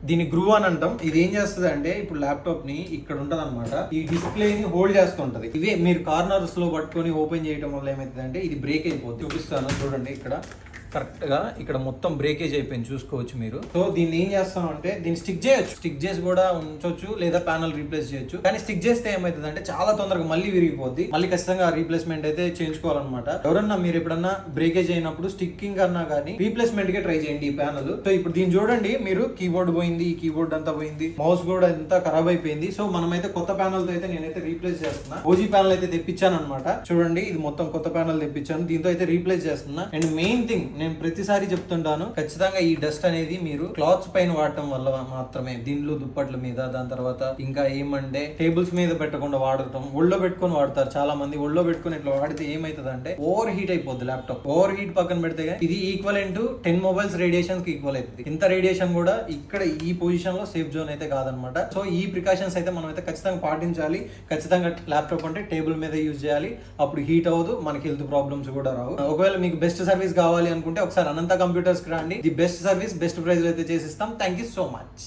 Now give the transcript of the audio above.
దీని గ్రూ అని అంటాం. ఇది ఏం చేస్తుంది అంటే ఇప్పుడు ల్యాప్టాప్ ని ఇక్కడ ఉంటది అనమాట, ఈ డిస్ప్లే ని హోల్డ్ చేస్తుంటది. ఇవే మీరు కార్నర్స్ లో పట్టుకొని ఓపెన్ చేయడం వల్ల ఏమైతుంది అంటే ఇది బ్రేక్ అయిపోతుంది. చూపిస్తాను చూడండి, ఇక్కడ కరెక్ట్ గా ఇక్కడ మొత్తం బ్రేకేజ్ అయిపోయింది, చూసుకోవచ్చు మీరు. సో దీన్ని ఏం చేస్తాం అంటే దీన్ని స్టిక్ చేయొచ్చు, స్టిక్ చేసి కూడా ఉంచొచ్చు, లేదా ప్యానల్ రీప్లేస్ చేయొచ్చు. కానీ స్టిక్ చేస్తే ఏమైతుంది అంటే చాలా తొందరగా మళ్ళీ విరిగిపోద్ది, మళ్ళీ ఖచ్చితంగా రీప్లేస్మెంట్ అయితే చేయించుకోవాలన్నమాట. ఎవరన్నా మీరు ఎప్పుడన్నా బ్రేకేజ్ అయినప్పుడు స్టిక్కింగ్ అన్నా కానీ రీప్లేస్మెంట్ గా ట్రై చేయండి ఈ ప్యానల్. సో ఇప్పుడు దీన్ని చూడండి మీరు, కీబోర్డ్ పోయింది, ఈ కీబోర్డ్ అంతా పోయింది, మౌస్ కూడా ఎంత ఖరాబ్ అయిపోయింది. సో మనమైతే కొత్త ప్యానల్ తో అయితే నేనైతే రీప్లేస్ చేస్తున్నా. ఓజీ ప్యానల్ అయితే తెప్పించాను అనమాట. చూడండి ఇది మొత్తం కొత్త ప్యానల్ తెప్పించాను, దీంతో అయితే రీప్లేస్ చేస్తున్నా. అండ్ మెయిన్ థింగ్ నేను ప్రతిసారి చెప్తుంటాను, ఖచ్చితంగా ఈ డస్ట్ అనేది మీరు క్లాత్స్ పైన వాడటం వల్ల మాత్రమే, దీనిలో దుప్పట్ల మీద, దాని తర్వాత ఇంకా ఏమంటే టేబుల్స్ మీద పెట్టకుండా వాడటం. ఒళ్ళో పెట్టుకొని వాడతారు చాలా మంది. ఒళ్ళో పెట్టుకుని ఇట్లా వాడితే ఏమైతుంది అంటే ఓవర్ హీట్ అయిపోద్ది ల్యాప్టాప్. ఓవర్ హీట్ పక్కన పెడితే ఇది ఈక్వలెంట్ 10 మొబైల్స్ రేడియేషన్ కి ఈక్వల్ అవుతుంది. ఇంత రేడియేషన్ కూడా ఇక్కడ ఈ పొజిషన్ లో సేఫ్ జోన్ అయితే కాదనమాట. సో ఈ ప్రికాషన్స్ అయితే మనం అయితే ఖచ్చితంగా పాటించాలి. ఖచ్చితంగా ల్యాప్టాప్ అంటే టేబుల్ మీద యూజ్ చేయాలి, అప్పుడు హీట్ అవ్వదు, మనకి హెల్త్ ప్రాబ్లమ్స్ కూడా రావు. ఒకవేళ మీకు బెస్ట్ సర్వీస్ కావాలి అనుకుంటే ఒకసారి అనంత కంప్యూటర్స్ కి రండి. The best service best price అయితే చేసిస్తాం. Thank you so much.